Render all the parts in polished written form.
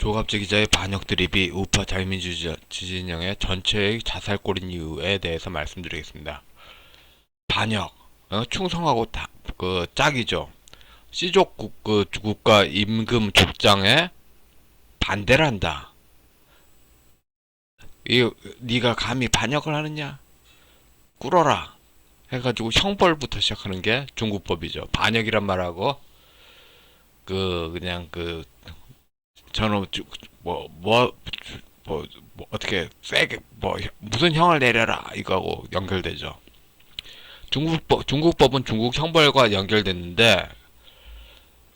조갑재 기자의 반역 드립이 우파 자유민주 진영의 전체의 자살골인 이유에 대해서 말씀드리겠습니다. 반역, 충성하고 그 짝이죠. C족 국가 임금 족장에 반대를 한다. 네가 감히 반역을 하느냐? 꿇어라. 해가지고 형벌부터 시작하는 게 중국법이죠. 반역이란 말하고 그냥 저는 어떻게 세게 무슨 형을 내려라 이거하고 연결되죠. 중국법은 중국 형벌과 연결됐는데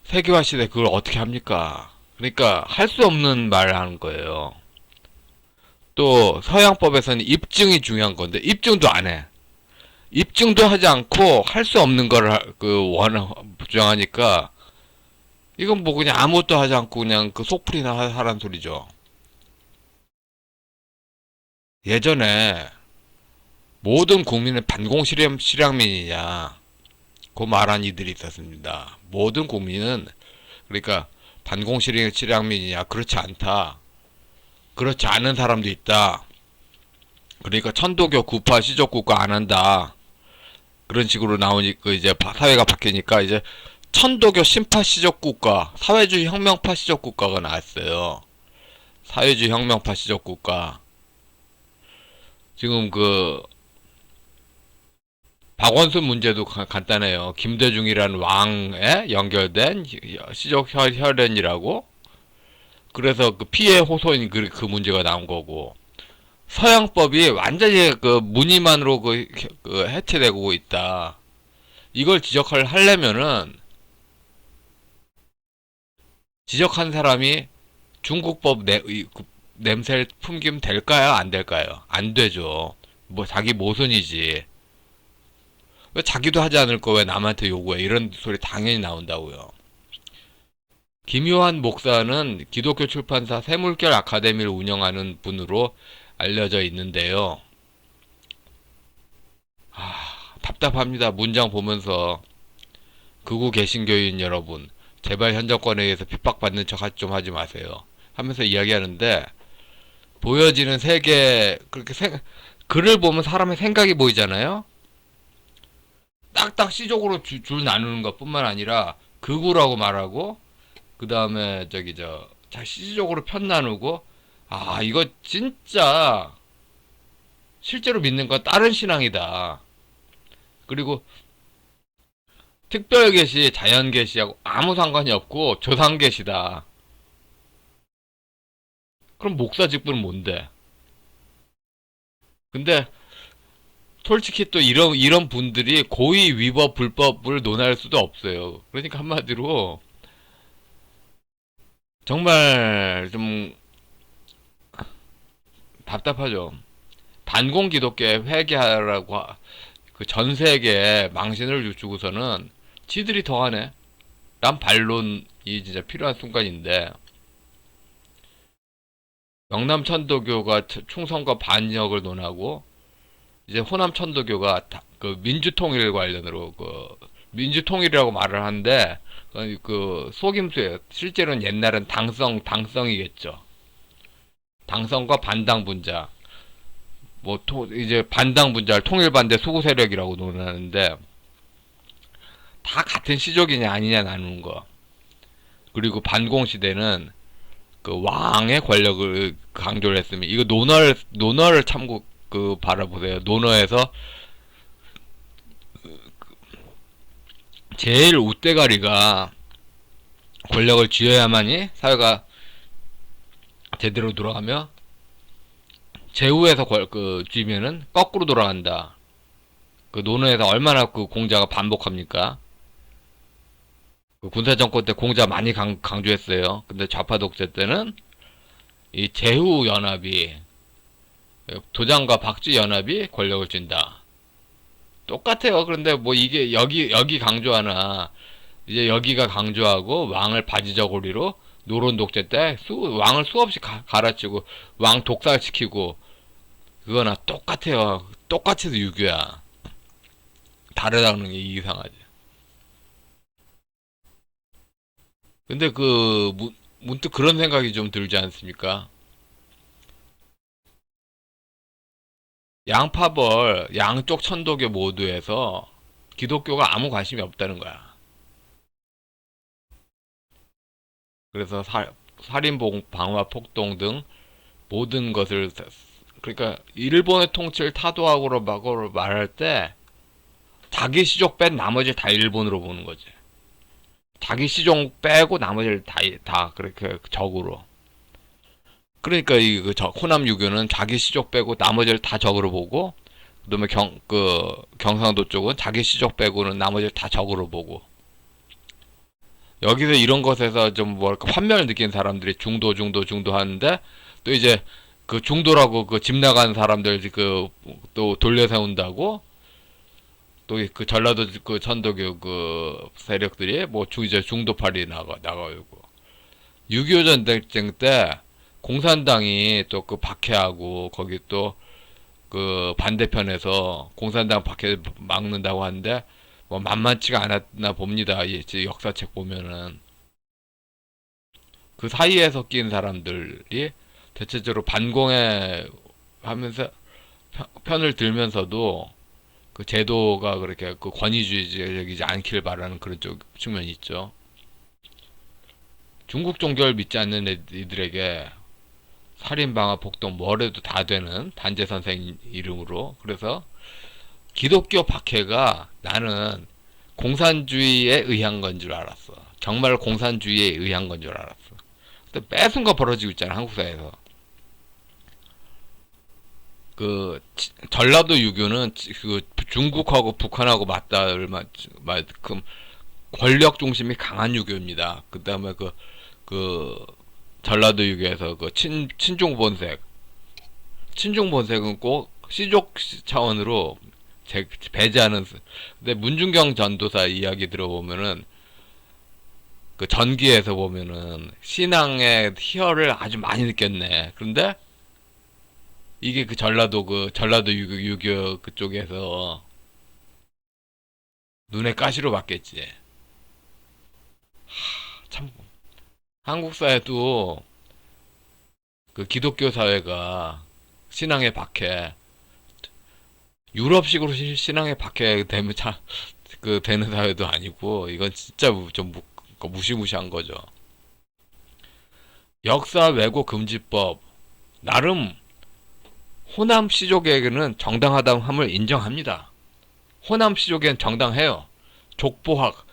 세계화 시대 그걸 어떻게 합니까? 그러니까 할 수 없는 말을 하는 거예요. 또 서양법에서는 입증이 중요한 건데 입증도 안 해. 입증도 하지 않고 할 수 없는 거를 주장하니까 이건 뭐 그냥 아무것도 하지 않고 그냥 그 속풀이나 하란 소리죠. 예전에 모든 국민은 실향민이냐 그 말한 이들이 있었습니다. 모든 국민은 그러니까 실향민이냐 그렇지 않다. 그렇지 않은 사람도 있다. 그러니까 천도교 구파 시족 국가 안 한다. 그런 식으로 나오니까 이제 사회가 바뀌니까 이제 천도교 신파 시족 국가, 사회주의 혁명파 시족 국가가 나왔어요. 사회주의 혁명파 시족 국가. 지금 박원순 문제도 간단해요. 김대중이라는 왕에 연결된 시족 혈연이라고. 그래서 그 피해 호소인 그 문제가 나온 거고. 서양법이 완전히 무늬만으로 해체되고 있다. 이걸 하려면은 지적한 사람이 중국법 냄새를 풍기면 될까요? 안 될까요? 안 되죠. 뭐 자기 모순이지. 왜 자기도 하지 않을 거 왜 남한테 요구해? 이런 소리 당연히 나온다고요. 김요한 목사는 기독교 출판사 새물결 아카데미를 운영하는 분으로 알려져 있는데요. 답답합니다. 문장 보면서 극우 개신교인 여러분, 제발 현 정권에 의해서 핍박받는 척 좀 하지 마세요. 하면서 이야기하는데 보여지는 세계 글을 보면 사람의 생각이 보이잖아요. 딱딱 C족으로 줄 나누는 것뿐만 아니라 극우라고 말하고 그 다음에 C족으로 편 나누고 이거 진짜 실제로 믿는 건 다른 신앙이다. 그리고 특별계시, 자연계시하고 아무 상관이 없고 조상계시다. 그럼 목사 직분은 뭔데? 근데 솔직히 또 이런 분들이 고의 위법 불법을 논할 수도 없어요. 그러니까 한마디로 정말 좀 답답하죠. 반공 기독교에 회개하라고 그 전 세계에 망신을 주고서는 지들이 더하네. 란 반론이 진짜 필요한 순간인데 영남 천도교가 충성과 반역을 논하고 이제 호남 천도교가 민주통일 관련으로 민주통일이라고 말을 하는데 속임수예요. 실제로는 옛날엔 당성이겠죠. 당성과 반당 분자. 이제 반당 분자를 통일 반대 수구 세력이라고 논하는데 다 같은 시족이냐 아니냐 나누는 거. 그리고 반공 시대는 그 왕의 권력을 강조를 했으면 이거 논어를 참고 바라보세요. 논어에서 제일 웃대가리가 권력을 쥐어야만이 사회가 제대로 돌아가며 제후에서 쥐면은 거꾸로 돌아간다. 그 논어에서 얼마나 공자가 반복합니까? 군사정권 때 공자 많이 강조했어요. 근데 좌파 독재 때는 이 제후 연합이 도장과 박쥐 연합이 권력을 쥔다. 똑같아요. 그런데 뭐 이게 여기 강조하나 이제 여기가 강조하고 왕을 바지저고리로 노론 독재 때 왕을 수없이 갈아치고 왕 독살시키고 그거나 똑같아요. 똑같이도 유교야. 다르다는 게 이상하지. 근데 문득 그런 생각이 좀 들지 않습니까? 양파벌 양쪽 천도교 모두에서 기독교가 아무 관심이 없다는 거야. 그래서 살인, 방화, 폭동 등 모든 것을 그러니까 일본의 통치를 타도하고로 막으로 말할 때 자기 시족 뺀 나머지 다 일본으로 보는 거지. 자기 시족 빼고 나머지를 다 그렇게 적으로. 그러니까 이그 호남 유교는 자기 시족 빼고 나머지를 다 적으로 보고, 그다음에 경상도 쪽은 자기 시족 빼고는 나머지를 다 적으로 보고. 여기서 이런 것에서 좀 뭐랄까 환멸을 느끼는 사람들이 중도 하는데, 또 이제 그 중도라고 그 집 나간 사람들 그 또 돌려 세운다고 또 그 전라도 그 천도교 그 세력들이 뭐 이제 중도파리 나가고 6.25 전쟁 때 공산당이 또 그 박해하고 거기 또 그 반대편에서 공산당 박해 막는다고 하는데 뭐 만만치가 않았나 봅니다. 이 역사책 보면은 그 사이에 섞인 사람들이 대체적으로 반공에 하면서 편을 들면서도 그 제도가 그렇게 그 권위주의적이지 않기를 바라는 그런 쪽 측면이 있죠. 중국 종교를 믿지 않는 이들에게 살인, 방화, 폭동 뭐래도 다 되는 단재 선생 이름으로. 그래서 기독교 박해가 나는 공산주의에 의한 건 줄 알았어. 정말 공산주의에 의한 건 줄 알았어. 근데 뺏은 거 벌어지고 있잖아, 한국 사회에서. 그 전라도 유교는 그 중국하고 북한하고 맞닿을 만큼 권력 중심이 강한 유교입니다. 그다음에 그 전라도 유교에서 그 친중 본색은 꼭 시족 차원으로 배제하는. 근데 문중경 전도사 이야기 들어보면은 그 전기에서 보면은 신앙의 희열을 아주 많이 느꼈네. 그런데 이게 그 전라도 유교 그쪽에서 눈에 가시로 봤겠지. 참 한국 사회도 그 기독교 사회가 신앙의 박해, 유럽식으로 신앙의 박해 되면 그 되는 사회도 아니고 이건 진짜 좀 무시무시한 거죠. 역사 왜곡 금지법 나름 호남 시족에게는 정당하다함을 인정합니다. 호남 시족에는 정당해요. 족보학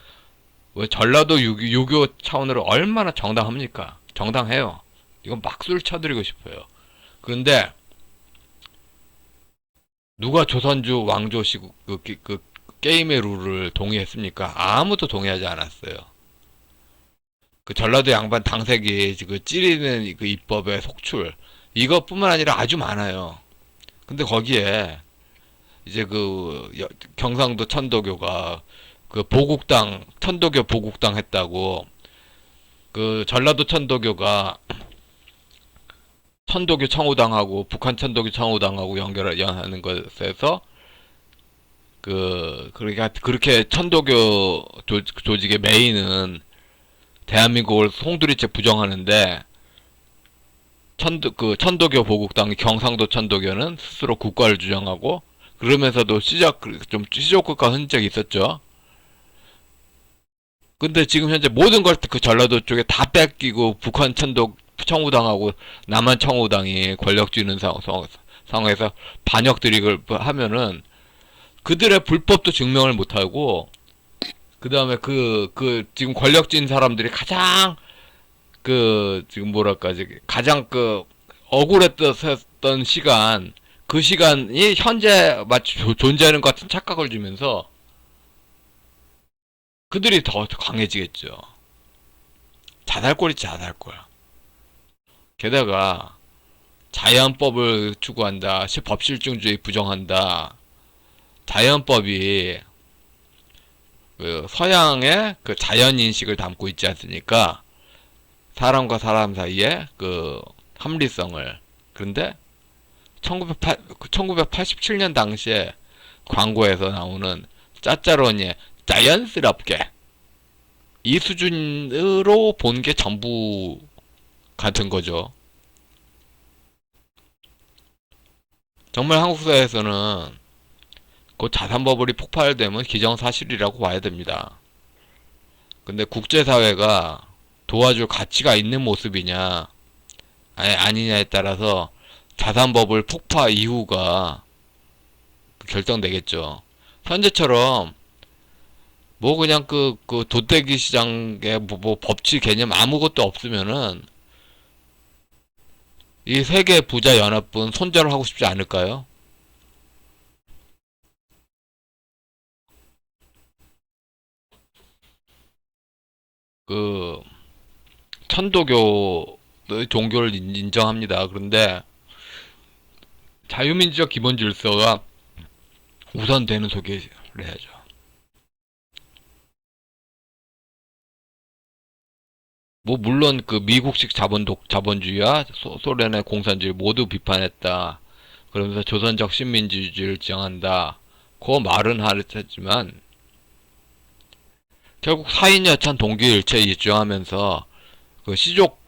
왜 전라도 유교 차원으로 얼마나 정당합니까? 정당해요. 이건 막술 쳐드리고 싶어요. 그런데 누가 조선주 왕조식 그 게임의 룰을 동의했습니까? 아무도 동의하지 않았어요. 그 전라도 양반 당색이 그 찌르는 그 입법의 속출 이것뿐만 아니라 아주 많아요. 근데 거기에 이제 그 경상도 천도교가 그 보국당 천도교 보국당 했다고 그 전라도 천도교가 천도교 청우당하고 북한 천도교 청우당하고 연하는 것에서 그렇게 천도교 조직의 메인은 대한민국을 송두리째 부정하는데 천도교 보국당 경상도 천도교는 스스로 국가를 주장하고 그러면서도 좀 시족국가 흔적이 있었죠. 근데 지금 현재 모든 걸 그 전라도 쪽에 다 뺏기고 북한 청우당하고 남한 청우당이 권력 쥐는 상황에서 반역들이 하면은 그들의 불법도 증명을 못하고 그 다음에 지금 권력 쥔 사람들이 가장 지금 뭐랄까 가장 억울했던 시간 그 시간이 현재 마치 존재하는 것 같은 착각을 주면서 그들이 더 강해지겠죠. 자살골이지 자살골. 게다가 자연법을 추구한다. 법실중주의 부정한다. 자연법이 그 서양의 그 자연인식을 담고 있지 않습니까? 사람과 사람 사이에 그 합리성을. 그런데 1987년 당시에 광고에서 나오는 짜짜로니 자연스럽게 이 수준으로 본 게 전부 같은 거죠. 정말 한국 사회에서는 그 자산 버블이 폭발되면 기정사실이라고 봐야 됩니다. 근데 국제사회가 도와줄 가치가 있는 모습이냐, 아니냐에 따라서 자산 버블 폭파 이후가 결정되겠죠. 현재처럼 뭐 그냥 그 돗대기 시장에 뭐 법치 개념 아무것도 없으면은 이 세계 부자 연합은 손절을 하고 싶지 않을까요? 그 천도교의 종교를 인정합니다. 그런데 자유민주적 기본 질서가 우선되는 소개를 해야죠. 뭐 물론 그 미국식 자본주의와 소련의 공산주의 모두 비판했다. 그러면서 조선적 신민주의를 지향한다. 그 말은 하지만 결국 사인여찬 동기일체 일정하면서 시족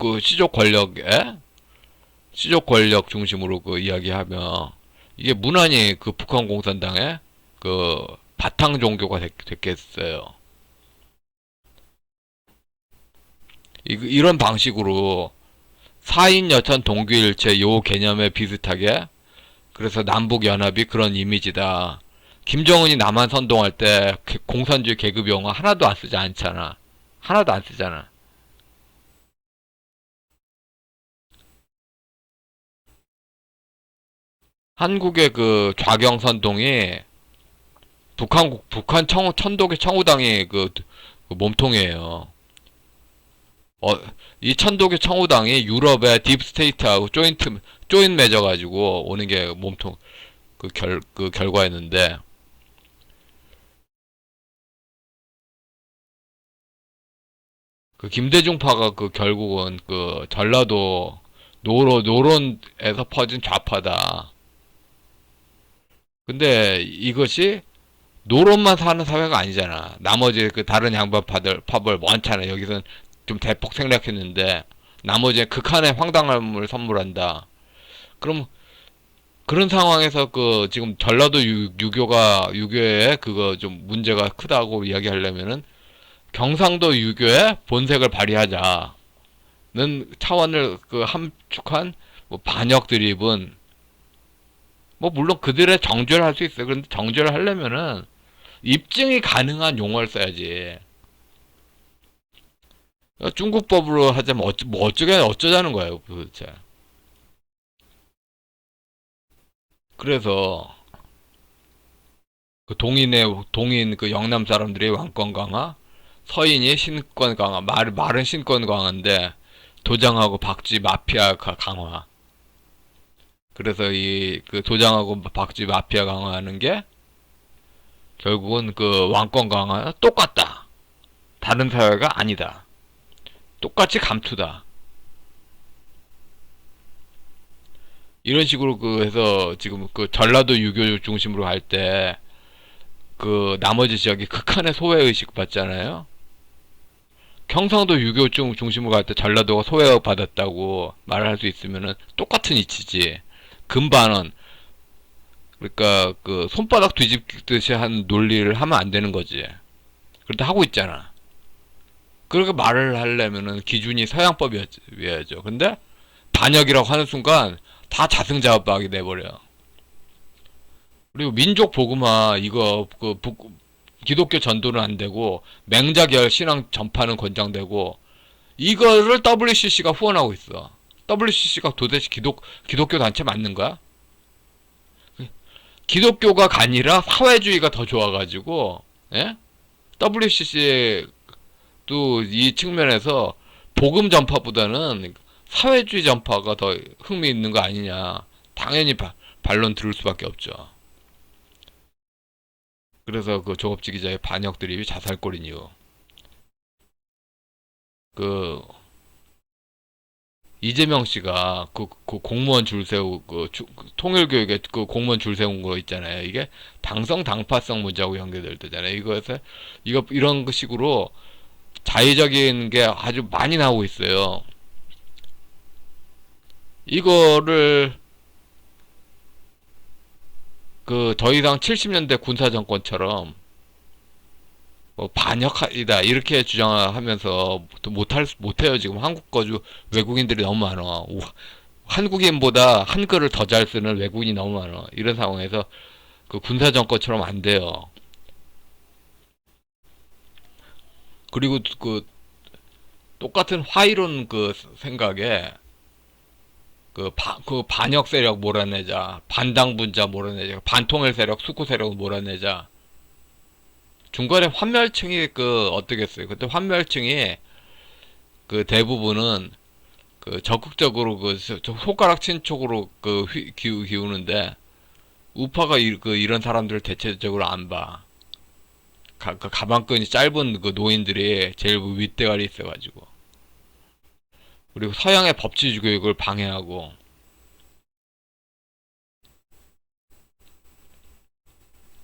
권력 중심으로 그 이야기하며 이게 무난히 그 북한 공산당의 그 바탕 종교가 됐겠어요. 이런 방식으로 사인여찬 동기일체 요 개념에 비슷하게 그래서 남북연합이 그런 이미지다. 김정은이 남한 선동할 때 공산주의 계급 용어 하나도 안 쓰지 않잖아. 하나도 안 쓰잖아. 한국의 그 좌경 선동이 북한 천독의 청우당이 그 몸통이에요. 어, 이 천독의 청우당이 유럽의 딥스테이트하고 조인 맺어가지고 오는 게 몸통 그 결과였는데 그 김대중파가 그 결국은 그 전라도 노론에서 퍼진 좌파다. 근데 이것이 노론만 사는 사회가 아니잖아. 나머지 그 다른 파벌 많잖아. 여기서는 좀 대폭 생략했는데 나머지 극한의 황당함을 선물한다. 그럼 그런 상황에서 그 지금 전라도 유교에 그거 좀 문제가 크다고 이야기하려면은 경상도 유교의 본색을 발휘하자는 차원을 그 함축한 뭐 반역 드립은 뭐 물론 그들의 정죄를 할 수 있어요. 그런데 정죄를 하려면은 입증이 가능한 용어를 써야지. 중국법으로 하자면 뭐 어쩌자는 거예요, 도대체. 그래서 그 동인 그 영남 사람들이 왕권 강화, 서인이 신권 강화, 말은 신권 강화인데 도장하고 박쥐 마피아 강화. 그래서 이 그 도장하고 박쥐 마피아 강화하는 게 결국은 그 왕권 강화 똑같다. 다른 사회가 아니다. 똑같이 감투다. 이런 식으로 그 해서 지금 그 전라도 유교 중심으로 할 때 그 나머지 지역이 극한의 소외 의식 받잖아요. 경상도 유교 중심으로 갈 때 전라도가 소외 받았다고 말을 할 수 있으면은 똑같은 이치지. 금반은 그러니까 그 손바닥 뒤집듯이 한 논리를 하면 안 되는 거지. 그런데 하고 있잖아. 그렇게 말을 하려면은 기준이 서양법이어야죠. 근데 반역이라고 하는 순간 다 자승자박이 돼버려. 그리고 민족 복음화 이거 기독교 전도는 안 되고 맹자계열 신앙 전파는 권장되고 이거를 WCC가 후원하고 있어. WCC가 도대체 기독교 단체 맞는 거야? 기독교가 아니라 사회주의가 더 좋아가지고 예? WCC도 이 측면에서 복음 전파보다는 사회주의 전파가 더 흥미 있는 거 아니냐. 당연히 반론 들을 수밖에 없죠. 그래서 그 조업지 기자의 반역 드립이 자살골인 이유. 그 이재명 씨가 그 공무원 줄 세우 통일교육에 그 공무원 줄 세운 거 있잖아요. 이게 당성 당파성 문제하고 연결될 때잖아요. 이런 식으로 자의적인 게 아주 많이 나오고 있어요. 이거를 그 더 이상 70년대 군사 정권처럼 뭐 반역이다 이렇게 주장하면서 또 못해요. 지금 한국 거주 외국인들이 너무 많아. 한국인보다 한글을 더 잘 쓰는 외국인이 너무 많아. 이런 상황에서 그 군사 정권처럼 안 돼요. 그리고 그 똑같은 화이론 그 생각에 그 반역 세력 몰아내자, 반당분자 몰아내자, 반통일 세력, 숙우 세력 몰아내자. 중간에 환멸층이 그 어떻겠어요? 그때 환멸층이 그 대부분은 그 적극적으로 그 손가락 친 쪽으로 그 기우는데 우파가 이런 사람들을 대체적으로 안 봐. 그 가방끈이 짧은 그 노인들이 제일 윗대가리 있어가지고. 그리고 서양의 법치 교육을 방해하고.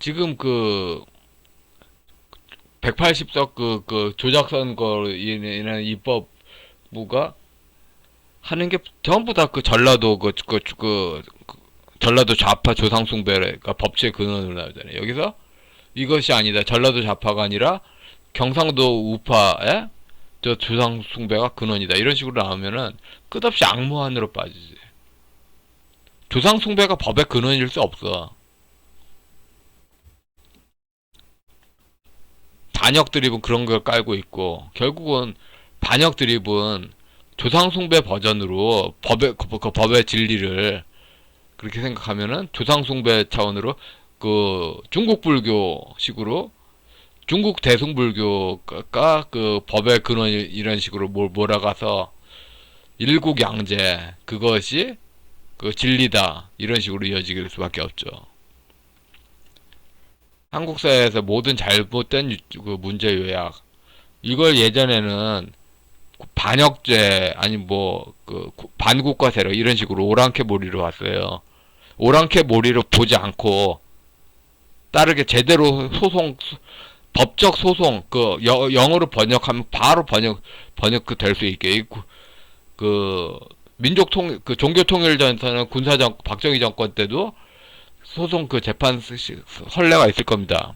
지금 그 180석 그 조작선거 이런 입법부가 하는 게 전부 다 그 전라도 전라도 좌파 조상숭배가 법치의 근원으로 나오잖아요. 여기서 이것이 아니다. 전라도 좌파가 아니라 경상도 우파의 저 조상숭배가 근원이다. 이런 식으로 나오면은 끝없이 악무한으로 빠지지. 조상숭배가 법의 근원일 수 없어. 반역 드립은 그런 걸 깔고 있고 결국은 반역 드립은 조상숭배 버전으로 그 법의 진리를 그렇게 생각하면은 조상숭배 차원으로 그 중국 불교식으로 중국 대승불교가 그 법의 근원 이런 식으로 몰아가서 일국양제 그것이 그 진리다 이런 식으로 이어지게 될 수밖에 없죠. 한국 사회에서 모든 잘못된 그 문제 요약 이걸 예전에는 반역죄 아니 뭐그 반국가 세력 이런 식으로 오랑캐 몰이로 왔어요. 오랑캐 몰이로 보지 않고 따르게 제대로 법적 소송 그 영어로 번역하면 바로 번역 그 될 수 있게 그 민족통 그 종교통일전에서는 군사정 박정희 정권 때도 소송 그 재판 선례가 있을 겁니다.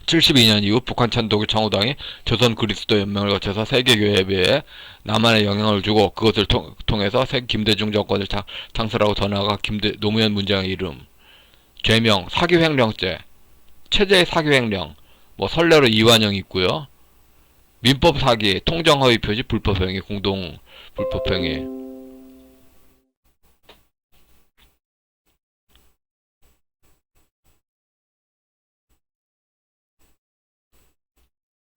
72년 이후 북한 천도교 청우당이 조선 그리스도 연맹을 거쳐서 세계교회에 남한에 영향을 주고 그것을 통해서 김대중 정권을 창설하고 더 나아가 노무현 문장의 이름 죄명 사기횡령죄 체제의 사기횡령 뭐 선례로 이완영이 있고요. 민법 사기 통정허위 표시 불법행위 공동 불법행위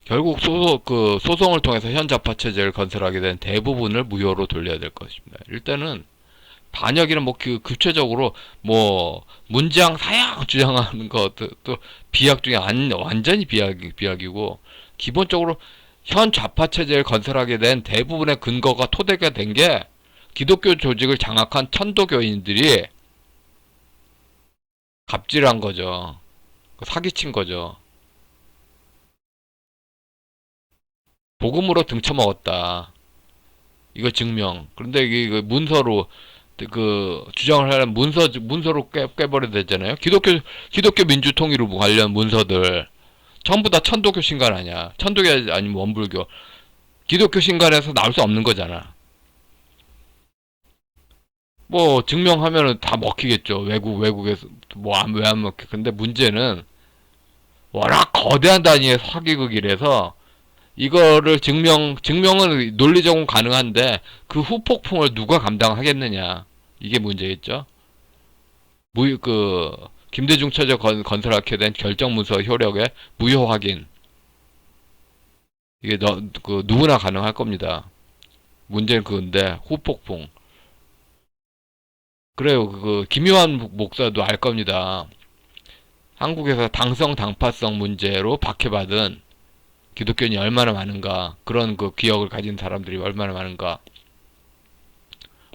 결국 소송을 통해서 현자파 체제를 건설하게 된 대부분을 무효로 돌려야 될 것입니다. 일단은 반역이는 뭐 구체적으로 뭐 문장 사양 주장하는 것도 비약 중에 완전히 비약이고 기본적으로 현 좌파 체제를 건설하게 된 대부분의 근거가 토대가 된 게 기독교 조직을 장악한 천도교인들이 갑질한 거죠. 사기친 거죠. 복음으로 등쳐먹었다. 이거 증명. 그런데 이게 문서로 그 주장을 하려면 문서로 깨버려야 되잖아요. 기독교 민주통일 관련 문서들 전부 다 천도교 신간 아니야. 천도교 아니면 원불교. 기독교 신간에서 나올 수 없는 거잖아. 뭐 증명하면은 다 먹히겠죠. 외국에서 뭐 왜 안 먹혀. 근데 문제는 워낙 거대한 단위의 사기극이라서 이거를 증명은 논리적으로 가능한데 그 후폭풍을 누가 감당하겠느냐. 이게 문제겠죠. 김대중 체제 건설하게 된 결정문서 효력의 무효 확인. 이게 누구나 가능할 겁니다. 문제는 그건데, 후폭풍. 그래요. 김요한 목사도 알 겁니다. 한국에서 당파성 문제로 박해받은 기독교인이 얼마나 많은가. 그런 기억을 가진 사람들이 얼마나 많은가.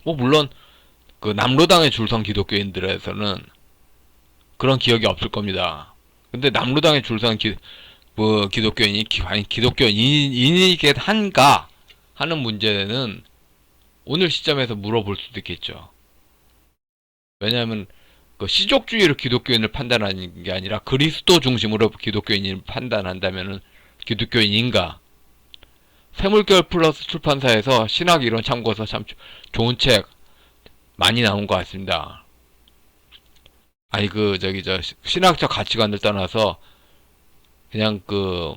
뭐, 물론, 남로당에 줄선 기독교인들에서는 그런 기억이 없을 겁니다. 근데 남로당에 줄선 기독교인이, 아니, 기독교인이게 한가 하는 문제는 오늘 시점에서 물어볼 수도 있겠죠. 왜냐하면 그 시족주의로 기독교인을 판단하는 게 아니라 그리스도 중심으로 기독교인을 판단한다면은 기독교인인가? 세물결 플러스 출판사에서 신학 이론 참고서 참 좋은 책 많이 나온 것 같습니다. 아니 그 저기 저 신학적 가치관을 떠나서 그냥 그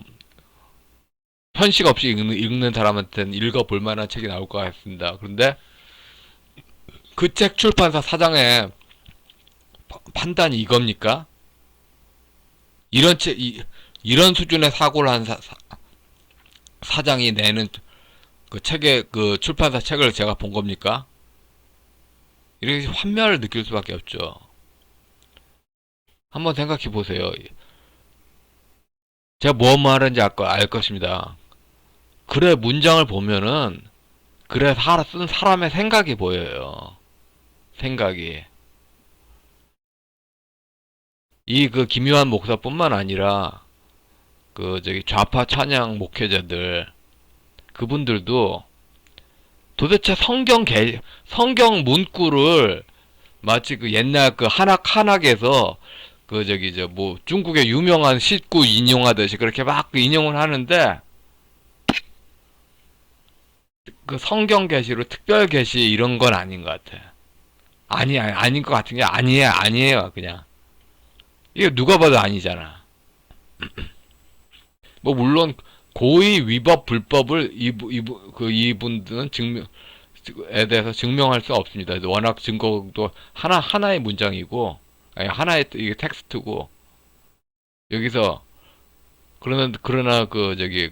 편식 없이 읽는 사람한테는 읽어볼 만한 책이 나올 것 같습니다. 그런데 그 책 출판사 사장의 판단이 이겁니까? 이런 이런 수준의 사고를 한 사장이 내는 그 책의 그 출판사 책을 제가 본 겁니까? 이렇게 환멸을 느낄 수밖에 없죠. 한번 생각해 보세요. 제가 뭐 말하는지 알 것입니다. 글의 문장을 보면은 글에 쓴 사람의 생각이 보여요. 생각이. 이 그 김요한 목사뿐만 아니라 그 저기 좌파 찬양 목회자들 그분들도 도대체 성경 문구를 마치 그 옛날 그 한학에서 그 저기 저 뭐 중국의 유명한 시구 인용하듯이 그렇게 막 인용을 하는데 그 성경 계시로 특별 계시 이런 건 아닌 것 같아. 아닌 것 같은 게 아니에요 그냥. 이게 누가 봐도 아니잖아. 뭐 물론 고의 위법 불법을 이분들은 에 대해서 증명할 수 없습니다. 워낙 증거도 하나의 문장이고 아니, 하나의 이게 텍스트고 여기서 그러나 그 저기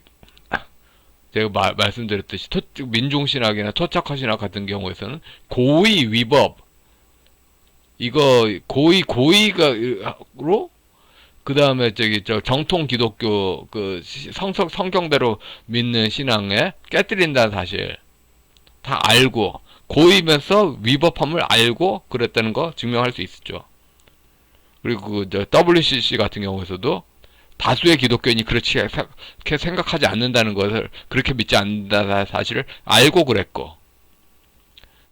제가 말씀드렸듯이 민중신학이나 토착화신학 같은 경우에서는 고의 위법 이거 고의가로 그 다음에 저기 저 정통 기독교 그 성경대로 믿는 신앙에 깨뜨린다는 사실 다 알고 고의면서 위법함을 알고 그랬다는 거 증명할 수 있었죠. 그리고 저 WCC 같은 경우에서도 다수의 기독교인이 그렇게 생각하지 않는다는 것을 그렇게 믿지 않는다는 사실을 알고 그랬고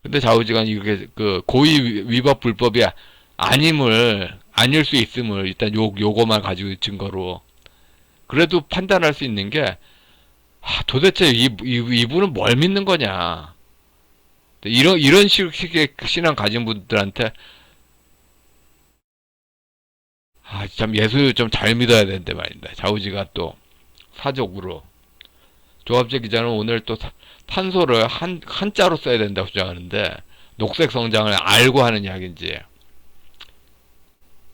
근데 좌우지간 이렇게 그 고의 위법 불법이 아닐 수 있음을 일단 요거만 가지고 증거로 그래도 판단할 수 있는 게 도대체 이분은 뭘 믿는 거냐 이런 식의 신앙 가진 분들한테 참 예수 좀 잘 믿어야 되는데 말입니다. 좌우지가 또 사적으로 조합재 기자는 오늘 또 탄소를 한자로 써야 된다고 주장하는데 녹색 성장을 알고 하는 이야기인지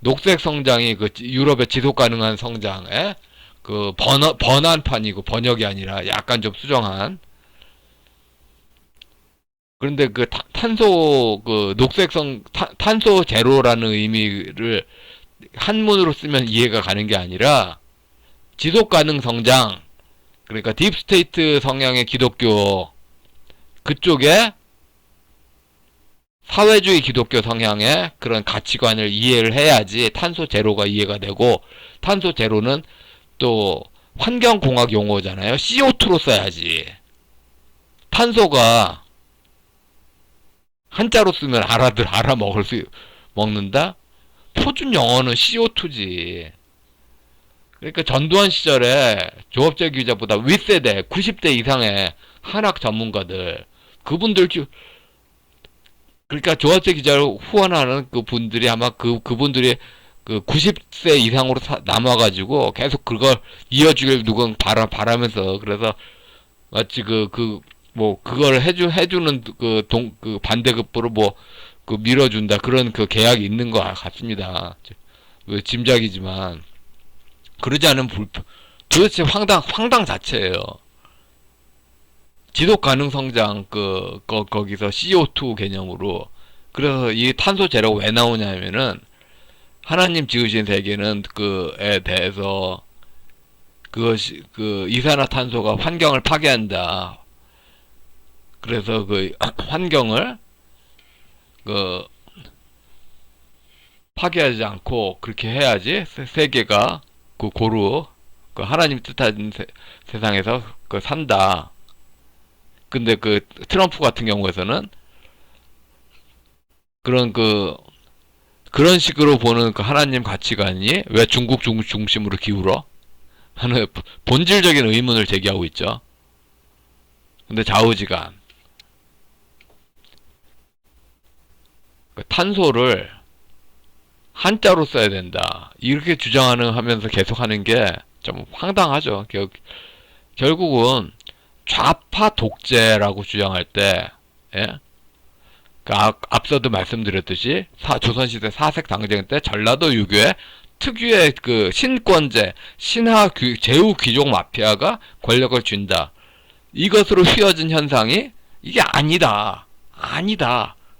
녹색 성장이 그 유럽의 지속 가능한 성장에 그 번안판이고 번역이 아니라 약간 좀 수정한 그런데 그 탄소 그 탄소 제로라는 의미를 한문으로 쓰면 이해가 가는 게 아니라 지속 가능 성장 그러니까 딥스테이트 성향의 기독교 그쪽에 사회주의 기독교 성향의 그런 가치관을 이해를 해야지 탄소 제로가 이해가 되고 탄소 제로는 또 환경공학 용어잖아요. CO2로 써야지. 탄소가 한자로 쓰면 먹는다? 표준 영어는 CO2지. 그러니까 전두환 시절에 조업재 기자보다 윗세대 90대 이상의 한학 전문가들 그분들 그러니까 조합재 기자를 후원하는 그 분들이 아마 그분들이 그 90세 이상으로 남아가지고 계속 그걸 이어주길 누군 바라면서 그래서 마치 뭐 그걸 해주는 그 반대급부로 뭐 그 밀어준다 그런 그 계약이 있는 것 같습니다. 짐작이지만 그러지 않으면 도대체 황당 자체예요. 지속 가능 성장 거기서 CO2 개념으로 그래서 이 탄소 제로가 왜 나오냐면은 하나님 지으신 세계는 그에 대해서 그것이 그 이산화탄소가 환경을 파괴한다. 그래서 그 환경을 그 파괴하지 않고 그렇게 해야지 세계가 고루 그 하나님 뜻한 세상에서 산다. 근데 그 트럼프 같은 경우에서는 그런 그런 식으로 보는 그 하나님 가치관이 왜 중국 중심으로 기울어? 하는 본질적인 의문을 제기하고 있죠. 근데 좌우지간 그 탄소를 한자로 써야 된다. 이렇게 주장하는 하면서 계속하는 게 좀 황당하죠. 결국은 좌파 독재라고 주장할 때, 예? 그 앞서도 말씀드렸듯이 조선시대 사색 당쟁 때 전라도 유교의 특유의 그 신권제, 제후 귀족 마피아가 권력을 쥔다. 이것으로 휘어진 현상이 이게 아니다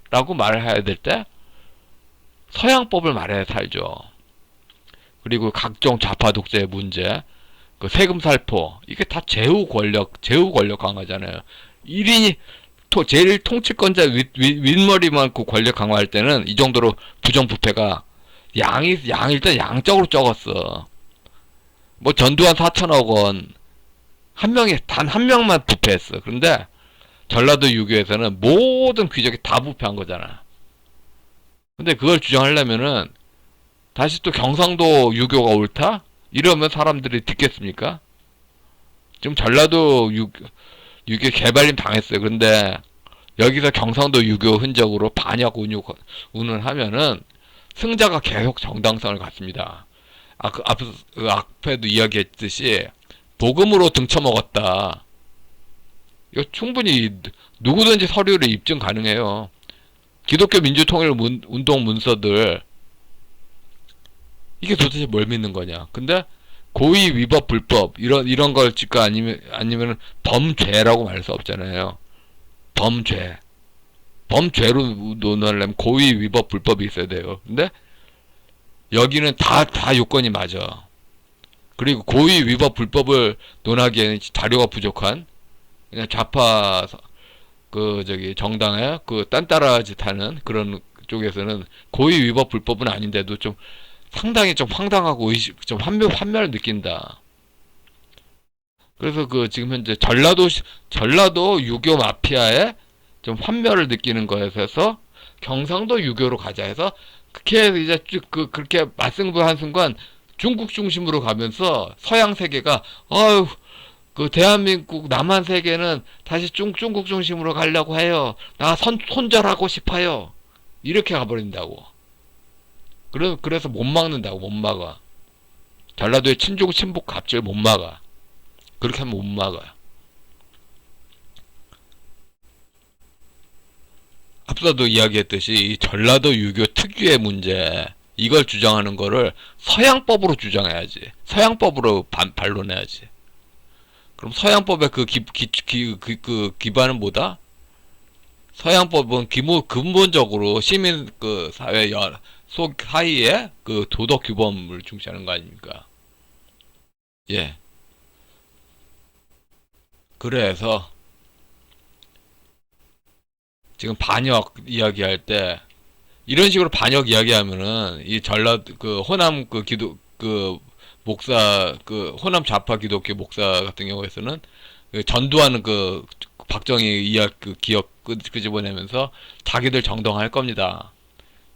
라고 말을 해야 될 때 서양법을 말해야 살죠. 그리고 각종 좌파 독재의 문제, 그 세금 살포, 이게 다 제후 권력 강화잖아요. 1인이 제일 통치권자 윗머리 많고 권력 강화할 때는 이 정도로 부정부패가 일단 양적으로 적었어. 뭐 전두환 4천억 원, 단 한 명만 부패했어. 그런데 전라도 유교에서는 모든 귀족이 다 부패한 거잖아. 근데 그걸 주장하려면은 다시 또 경상도 유교가 옳다? 이러면 사람들이 듣겠습니까? 지금 전라도 유교 개발림 당했어요. 근데 여기서 경상도 유교 흔적으로 반역 운운하면은 승자가 계속 정당성을 갖습니다. 앞에도 이야기했듯이 복음으로 등쳐먹었다. 이거 충분히 누구든지 서류를 입증 가능해요. 기독교 민주통일 운동 문서들 이게 도대체 뭘 믿는 거냐? 근데 고의 위법 불법 이런 걸 찍까 아니면 범죄라고 말할 수 없잖아요. 범죄로 논하려면 고의 위법 불법이 있어야 돼요. 근데 여기는 다 요건이 맞아. 그리고 고의 위법 불법을 논하기에는 자료가 부족한 그냥 좌파 정당에 딴따라 짓 하는 그런 쪽에서는 고의 위법 불법은 아닌데도 좀 상당히 좀 황당하고 좀 환멸을 느낀다. 그래서 지금 현재 전라도 유교 마피아의 좀 환멸을 느끼는 거에서 경상도 유교로 가자 해서 그렇게 이제 그렇게 맞승부한 순간 중국 중심으로 가면서 서양 세계가 대한민국 남한 세계는 다시 중국 중심으로 가려고 해요. 나 손절하고 싶어요. 이렇게 가버린다고. 그래서 못 막는다고. 못 막아. 전라도의 친북 갑질 못 막아. 그렇게 하면 못 막아요. 앞서도 이야기했듯이 이 전라도 유교 특유의 문제 이걸 주장하는 거를 서양법으로 주장해야지. 서양법으로 반론해야지. 그럼 서양법의 기반은 뭐다? 서양법은 근본적으로 시민 사회 사이에 도덕 규범을 중시하는 거 아닙니까? 예. 그래서 지금 반역 이야기할 때 이런 식으로 반역 이야기하면은 이 호남 목사 호남 좌파 기독교 목사 같은 경우에서는 전두환 박정희 기억 끄집어내면서 자기들 정당화할 겁니다.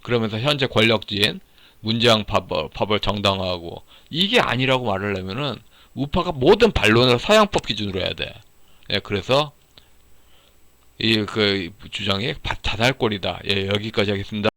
그러면서 현재 권력지인 문재양 파벌 정당화하고 이게 아니라고 말을 하면은 우파가 모든 반론을 서양법 기준으로 해야 돼. 예, 그래서 이 주장이 자살골이다. 예, 여기까지 하겠습니다.